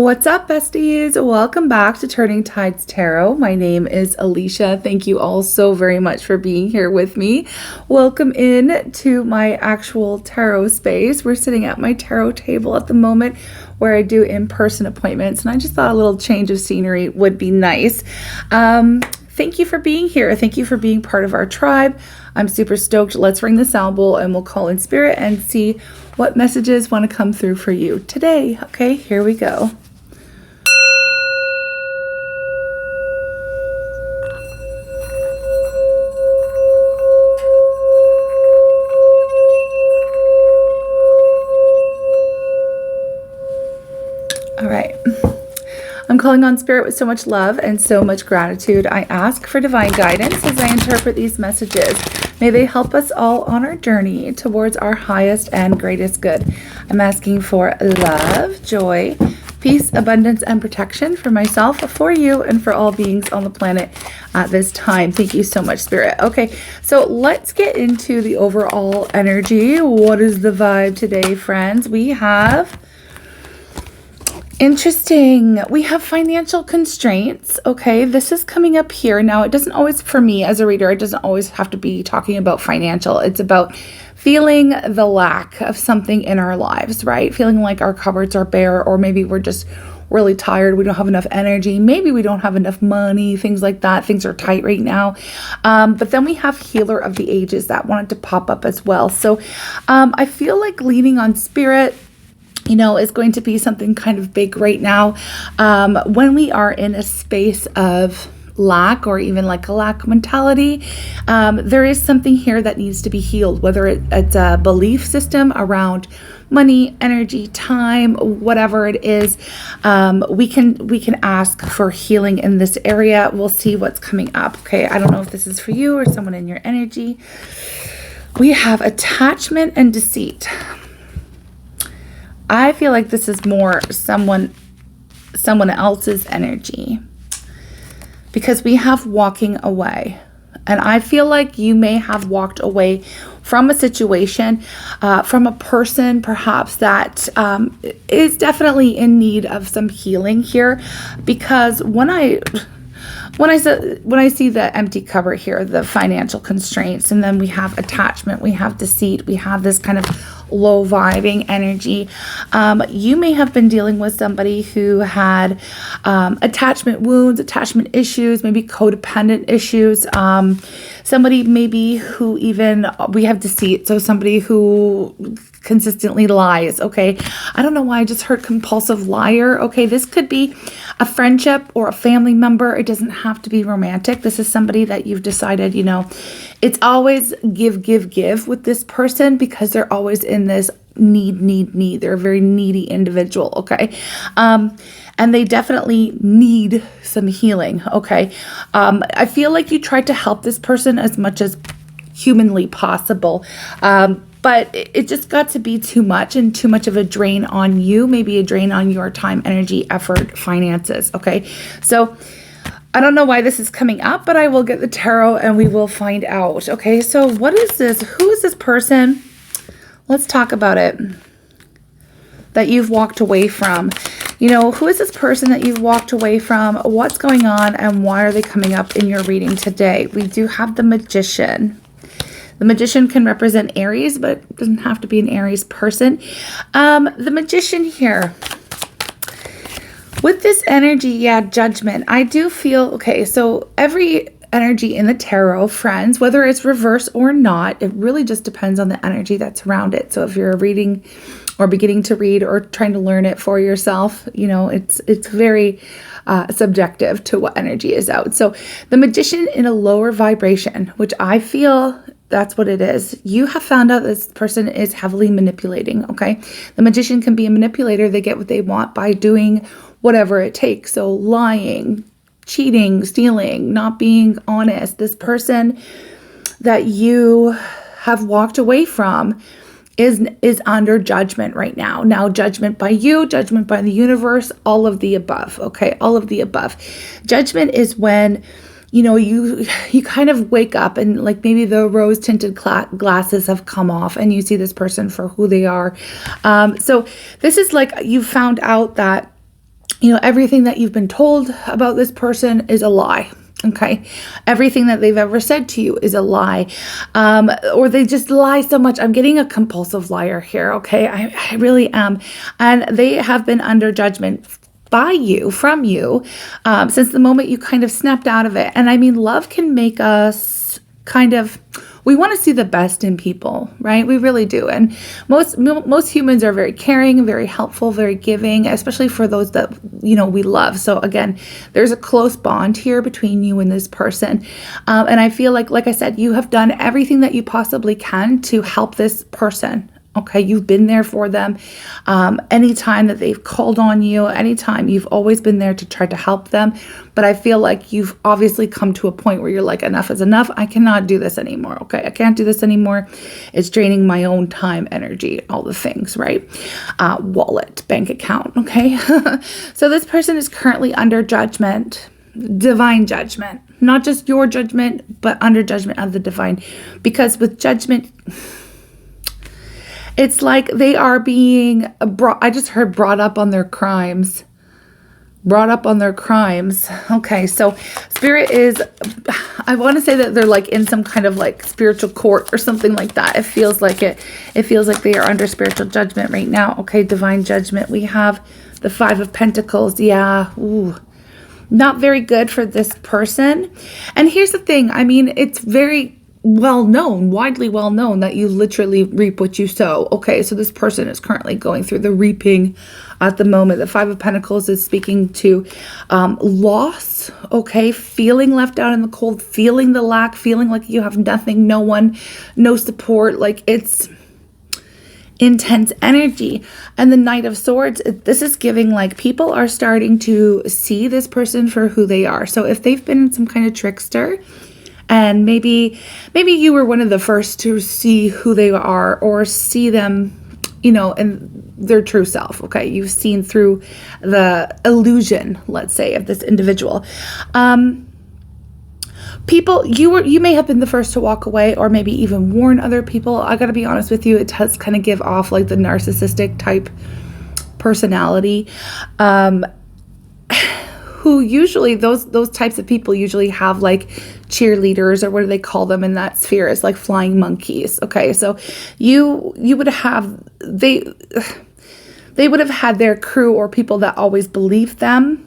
What's up, besties? Welcome back to Turning Tides Tarot. My name is Alishia. Thank you all so very much for being here with me. Welcome in to my actual tarot space. We're sitting at my tarot table at the moment where I do in-person appointments, and I just thought a little change of scenery would be nice. Thank you for being here. Thank you for being part of our tribe. I'm super stoked. Let's ring the sound bowl and we'll call in spirit and see what messages want to come through for you today. Okay, here we go. All right. I'm calling on spirit with so much love and so much gratitude. I ask for divine guidance as I interpret these messages. May they help us all on our journey towards our highest and greatest good. I'm asking for love, joy, peace, abundance, and protection for myself, for you, and for all beings on the planet at this time. Thank you so much, Spirit. Okay, so let's get into the overall energy. What is the vibe today, friends? We have... Interesting. We have financial constraints. Okay, this is coming up here. Now, it doesn't always, for me as a reader, it doesn't always have to be talking about financial. It's about feeling the lack of something in our lives, right? Feeling like our cupboards are bare, or maybe we're just really tired. We don't have enough energy. Maybe we don't have enough money, things like that. Things are tight right now. But then we have Healer of the Ages that wanted to pop up as well. So I feel like leaning on spirit, is going to be something kind of big right now. When we are in a space of lack, or even like a lack mentality, there is something here that needs to be healed, whether it's a belief system around money, energy, time, whatever it is. We can ask for healing in this area. We'll see what's coming up. Okay, I don't know if this is for you or someone in your energy. We have attachment and deceit. I feel like this is more someone else's energy, because we have walking away. And I feel like you may have walked away from a situation, from a person perhaps that is definitely in need of some healing here. Because when I see the empty cover here, the financial constraints, and then we have attachment, we have deceit, we have this kind of low vibing energy. You may have been dealing with somebody who had attachment wounds, attachment issues, maybe codependent issues. Somebody maybe who we have deceit. So somebody who consistently lies. Okay. I don't know why I just heard compulsive liar. Okay. This could be a friendship or a family member. It doesn't have to be romantic. This is somebody that you've decided, it's always give with this person, because they're always in this need. They're a very needy individual. Okay. And they definitely need some healing. Okay. I feel like you tried to help this person as much as humanly possible. But it just got to be too much, and too much of a drain on you, maybe a drain on your time, energy, effort, finances. Okay. So I don't know why this is coming up, but I will get the tarot and we will find out. Okay. So what is this? Who is this person? Let's talk about it. That you've walked away from. Who is this person that you've walked away from? What's going on, and why are they coming up in your reading today? We do have the Magician. The Magician can represent Aries, but it doesn't have to be an Aries person. The Magician here. With this energy, Judgment. I do feel, okay, so every energy in the tarot, friends, whether it's reverse or not, it really just depends on the energy that's around it. So if you're reading or beginning to read or trying to learn it for yourself, it's very subjective to what energy is out. So the Magician in a lower vibration, which I feel... that's what it is. You have found out this person is heavily manipulating, okay? The Magician can be a manipulator. They get what they want by doing whatever it takes. So lying, cheating, stealing, not being honest. This person that you have walked away from is under judgment right now. Now, judgment by you, judgment by the universe, all of the above, okay? All of the above. Judgment is when... you kind of wake up and like maybe the rose tinted glasses have come off and you see this person for who they are. So this is like you found out that you know, everything that you've been told about this person is a lie. Okay. Everything that they've ever said to you is a lie. Or they just lie so much. I'm getting a compulsive liar here. Okay. I really am. And they have been under judgment by you, from you, since the moment you kind of snapped out of it. And I mean, love can make us kind of, we want to see the best in people, right? We really do. And most humans are very caring, very helpful, very giving, especially for those that, you know, we love. So again, there's a close bond here between you and this person. And I feel like I said, you have done everything that you possibly can to help this person. Okay, you've been there for them. Anytime that they've called on you, anytime, you've always been there to try to help them. But I feel like you've obviously come to a point where you're like, enough is enough. I cannot do this anymore. Okay, I can't do this anymore. It's draining my own time, energy, all the things, right? Wallet, bank account. Okay, so this person is currently under judgment, divine judgment, not just your judgment, but under judgment of the divine, because with judgment, it's like they are being I just heard brought up on their crimes. Brought up on their crimes. Okay, so spirit is, I want to say that they're like in some kind of like spiritual court or something like that. It feels like it. It feels like they are under spiritual judgment right now. Okay, divine judgment. We have the 5 of Pentacles. Yeah. Ooh. Not very good for this person. And here's the thing. I mean, it's very well known, widely well known, that you literally reap what you sow. Okay, so this person is currently going through the reaping at the moment. The 5 of Pentacles is speaking to loss, okay, feeling left out in the cold, feeling the lack, feeling like you have nothing, no one, no support, like it's intense energy. And the Knight of Swords, this is giving like people are starting to see this person for who they are. So if they've been some kind of trickster, and maybe you were one of the first to see who they are or see them, you know, in their true self. Okay, you've seen through the illusion, let's say, of this individual. People, you may have been the first to walk away, or maybe even warn other people. I gotta be honest with you, it does kind of give off like the narcissistic type personality. Who usually, those types of people usually have like cheerleaders, or what do they call them in that sphere? It's like flying monkeys. Okay, so you would have, they would have had their crew or people that always believed them.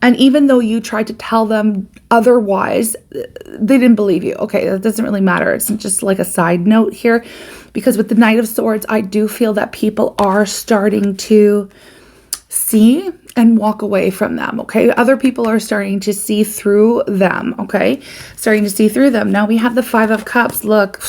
And even though you tried to tell them otherwise, they didn't believe you. Okay, that doesn't really matter. It's just like a side note here, because with the Knight of Swords, I do feel that people are starting to see and walk away from them. Okay, other people are starting to see through them. Okay, starting to see through them. Now we have the 5 of Cups. Look,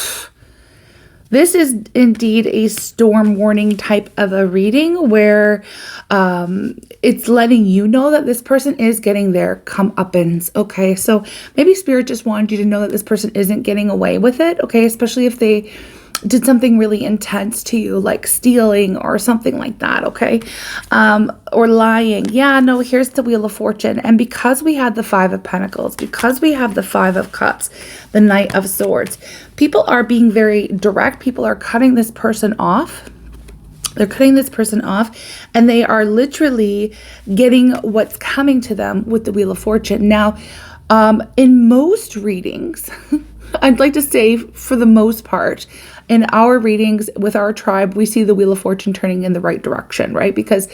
this is indeed a storm warning type of a reading where it's letting you know that this person is getting their comeuppance. Okay, so maybe Spirit just wanted you to know that this person isn't getting away with it. Okay, especially if they did something really intense to you, like stealing or something like that, okay? Or lying. Yeah, no, here's the Wheel of Fortune. And because we had the 5 of Pentacles, because we have the 5 of Cups, the Knight of Swords, people are being very direct. People are cutting this person off. They're cutting this person off, and they are literally getting what's coming to them with the Wheel of Fortune. Now, in most readings, I'd like to say for the most part, in our readings with our tribe, we see the Wheel of Fortune turning in the right direction, right? Because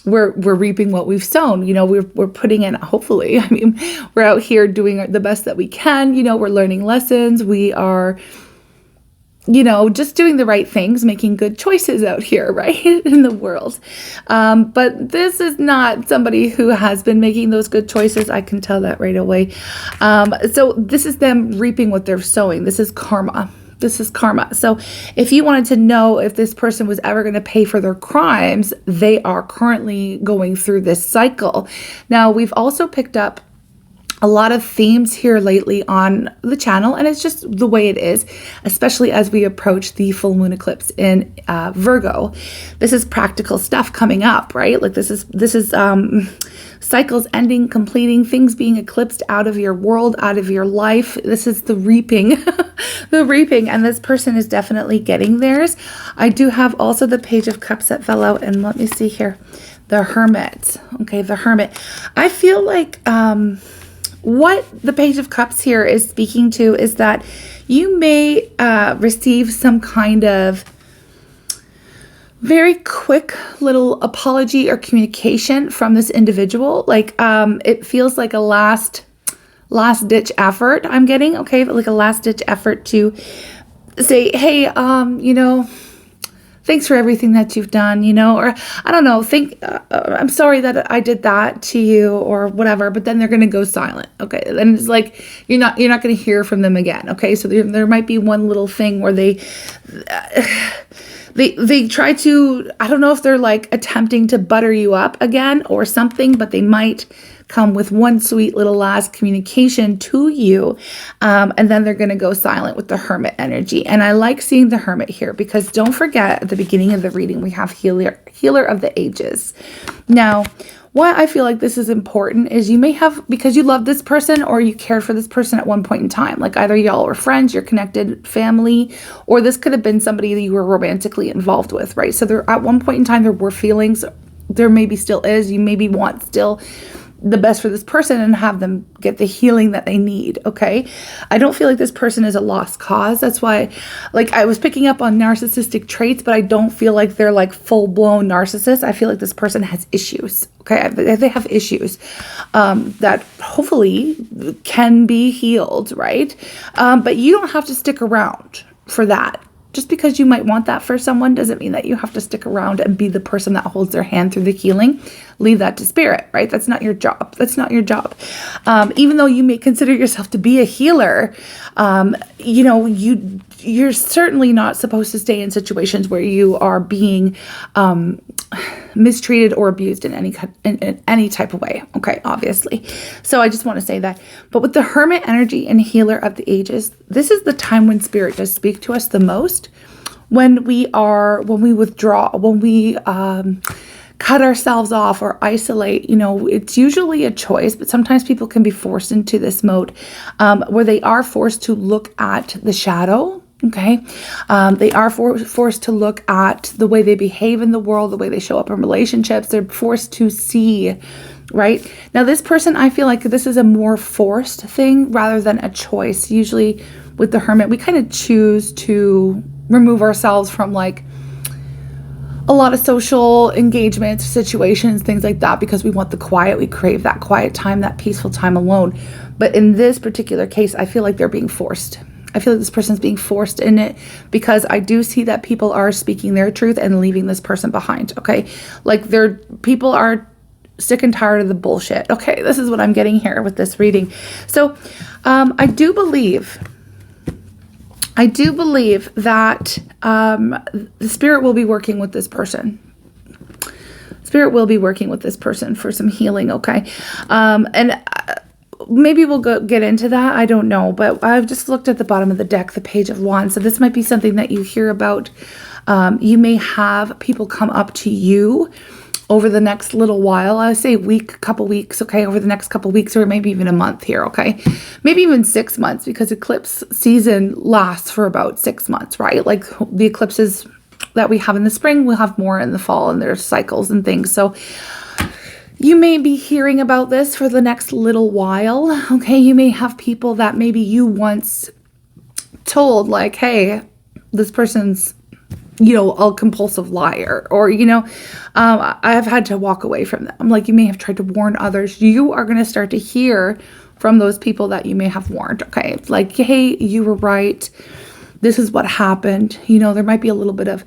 we're reaping what we've sown. You know, we're putting in, hopefully, I mean, we're out here doing the best that we can. You know, we're learning lessons. We are, you know, just doing the right things, making good choices out here, right, in the world. But this is not somebody who has been making those good choices. I can tell that right away. So this is them reaping what they're sowing. This is karma. This is karma. So if you wanted to know if this person was ever going to pay for their crimes, they are currently going through this cycle. Now, we've also picked up a lot of themes here lately on the channel, and it's just the way it is, especially as we approach the full moon eclipse in Virgo. This is practical stuff coming up, right? Like this is cycles ending, completing, things being eclipsed out of your world, out of your life. This is the reaping, the reaping, and this person is definitely getting theirs. I do have also the Page of Cups that fell out, and let me see here. The Hermit. Okay, the Hermit. I feel like what the Page of Cups here is speaking to is that you may receive some kind of very quick little apology or communication from this individual. Like it feels like a last ditch effort I'm getting. Okay, like a last ditch effort to say, hey, you know, thanks for everything that you've done, you know, or I don't know, I'm sorry that I did that to you or whatever, but then they're going to go silent. Okay. And it's like, you're not going to hear from them again. Okay. So there might be one little thing where they try to, I don't know if they're like attempting to butter you up again or something, but they might come with one sweet little last communication to you, and then they're going to go silent with the Hermit energy. And I like seeing the Hermit here because don't forget at the beginning of the reading we have healer of the ages. Now, why I feel like this is important is you may have, because you love this person or you cared for this person at one point in time, like either y'all were friends, you're connected, family, or this could have been somebody that you were romantically involved with, right? So there at one point in time there were feelings, there maybe still is, you maybe want still the best for this person and have them get the healing that they need. Okay. I don't feel like this person is a lost cause. That's why, like, I was picking up on narcissistic traits, but I don't feel like they're like full blown narcissists. I feel like this person has issues. Okay. They have issues, that hopefully can be healed. Right. But you don't have to stick around for that. Just because you might want that for someone doesn't mean that you have to stick around and be the person that holds their hand through the healing. Leave that to spirit, right? That's not your job. That's not your job. Even though you may consider yourself to be a healer, you know, you're certainly not supposed to stay in situations where you are being mistreated or abused in any type of way. Okay, obviously. So I just want to say that. But with the Hermit energy and healer of the ages, this is the time when spirit does speak to us the most. When we withdraw, when we cut ourselves off or isolate, you know, it's usually a choice, but sometimes people can be forced into this mode where they are forced to look at the shadow. Okay. They are forced to look at the way they behave in the world, the way they show up in relationships. They're forced to see, right? Now, this person, I feel like this is a more forced thing rather than a choice. Usually with the Hermit, we kind of choose to remove ourselves from like a lot of social engagement situations, things like that, because we want the quiet. We crave that quiet time, that peaceful time alone. But in this particular case, I feel like they're being forced. I feel like this person's being forced in it because I do see that people are speaking their truth and leaving this person behind. Okay. Like people are sick and tired of the bullshit. Okay. This is what I'm getting here with this reading. So, I do believe that, the spirit will be working with this person. Spirit will be working with this person for some healing. Okay. Maybe we'll get into that. I don't know. But I've just looked at the bottom of the deck, the Page of Wands. So this might be something that you hear about. You may have people come up to you over the next little while. I say couple weeks. Okay. Over the next couple weeks, or maybe even a month here. Okay. Maybe even 6 months, because eclipse season lasts for about 6 months, right? Like the eclipses that we have in the spring, we'll have more in the fall, and there's cycles and things. So you may be hearing about this for the next little while. Okay. You may have people that maybe you once told, like, hey, this person's, you know, a compulsive liar, or, you know, I have had to walk away from them. Like, you may have tried to warn others. You are going to start to hear from those people that you may have warned. Okay. Like, hey, you were right. This is what happened. You know, there might be a little bit of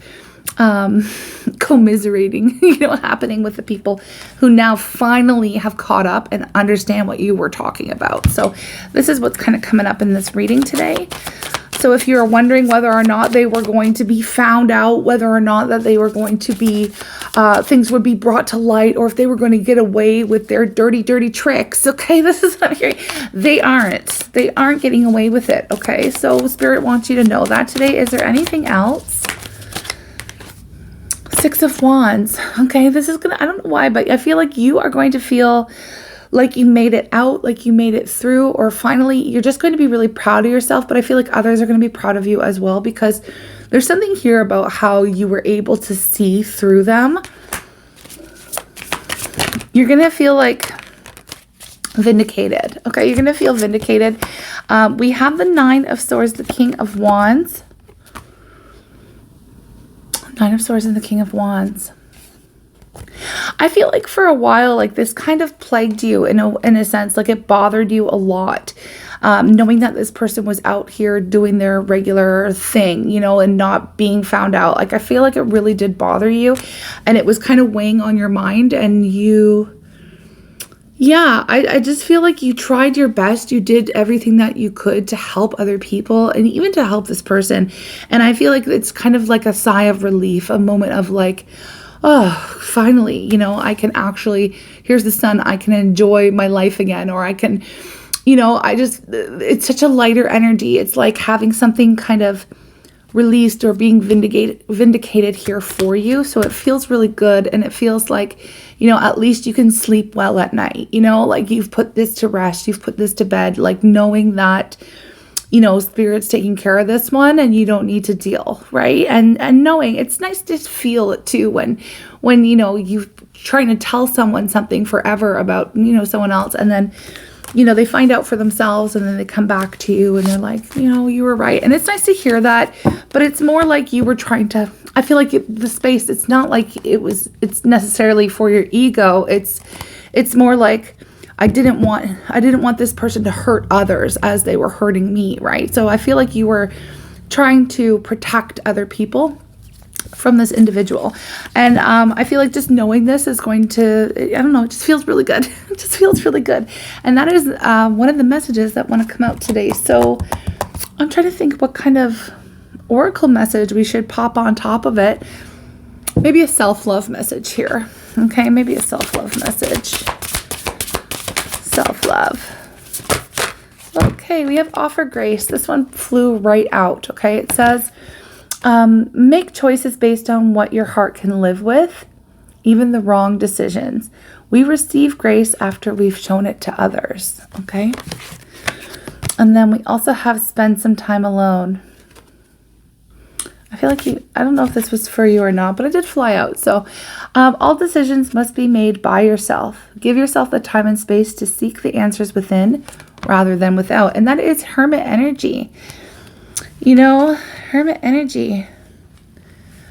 commiserating, you know, happening with the people who now finally have caught up and understand what you were talking about. So this is what's kind of coming up in this reading today. So if you're wondering whether or not they were going to be found out, whether or not that they were going to be, things would be brought to light, or if they were going to get away with their dirty, dirty tricks. Okay, this is what I'm hearing. They aren't getting away with it. Okay, so Spirit wants you to know that today. Is there anything else? Six of Wands. Okay, this is gonna, I don't know why, but I feel like you are going to feel like you made it out, like you made it through, or finally you're just going to be really proud of yourself. But I feel like others are going to be proud of you as well, because there's something here about how you were able to see through them. You're going to feel like vindicated. Okay, you're going to feel vindicated. We have the Nine of Swords, the King of Wands. Nine of Swords and the King of Wands. I feel like for a while, like this kind of plagued you in a sense, like it bothered you a lot, knowing that this person was out here doing their regular thing, you know, and not being found out. Like I feel like it really did bother you, and it was kind of weighing on your mind, and you, yeah, I just feel like you tried your best. You did everything that you could to help other people and even to help this person. And I feel like it's kind of like a sigh of relief, a moment of like, oh, finally, you know, I can actually, here's the sun, I can enjoy my life again, or I can, you know, it's such a lighter energy. It's like having something kind of released or being vindicated here for you. So it feels really good, and it feels like, you know, at least you can sleep well at night, you know, like you've put this to rest, you've put this to bed, like knowing that, you know, Spirit's taking care of this one and you don't need to deal, right? And knowing, it's nice to feel it too when you know, you're trying to tell someone something forever about, you know, someone else, and then, you know, they find out for themselves, and then they come back to you and they're like, you know, you were right. And it's nice to hear that, but it's more like you were trying to, I feel like the space, it's not like it's necessarily for your ego. It's more like, I didn't want this person to hurt others as they were hurting me, right? So I feel like you were trying to protect other people from this individual. And I feel like just knowing this is going to, I don't know, it just feels really good. It just feels really good. And that is one of the messages that want to come out today. So I'm trying to think what kind of oracle message we should pop on top of it. Maybe a self-love message here. Okay, maybe a self-love message. Self-love. Okay, we have offer grace. This one flew right out. Okay, it says, make choices based on what your heart can live with, even the wrong decisions. We receive grace after we've shown it to others. Okay, and then we also have spend some time alone. I feel like I don't know if this was for you or not, but it did fly out. So all decisions must be made by yourself. Give yourself the time and space to seek the answers within rather than without. And that is Hermit energy. You know, Hermit energy.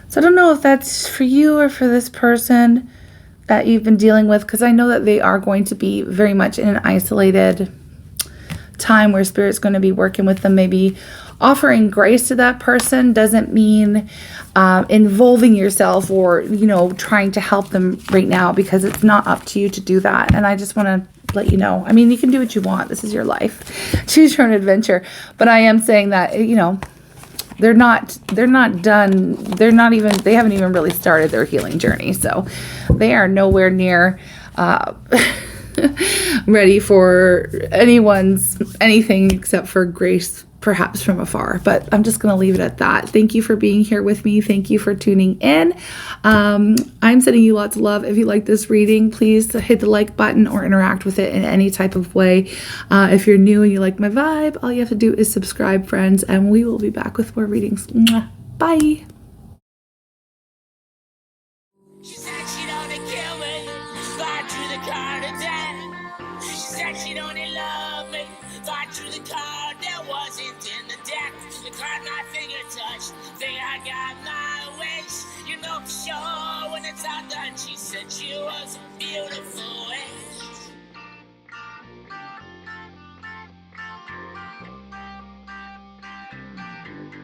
So I don't know if that's for you or for this person that you've been dealing with, because I know that they are going to be very much in an isolated time where Spirit's going to be working with them. Maybe offering grace to that person doesn't mean involving yourself or, you know, trying to help them right now, because it's not up to you to do that. And I just want to let you know, I mean, you can do what you want. This is your life. Choose your own adventure. But I am saying that, you know, they're not done. They haven't even really started their healing journey. So they are nowhere near ready for anything except for grace, perhaps from afar. But I'm just going to leave it at that. Thank you for being here with me. Thank you for tuning in. I'm sending you lots of love. If you like this reading, please hit the like button or interact with it in any type of way. If you're new and you like my vibe, all you have to do is subscribe, friends, and we will be back with more readings. Mwah. Bye. She said she don't kill me, fly through the car to death. She said she don't love me, fly through the car that wasn't in the deck. The card my finger touched, think I got my wish. You know for sure when it's all done. She said she was beautiful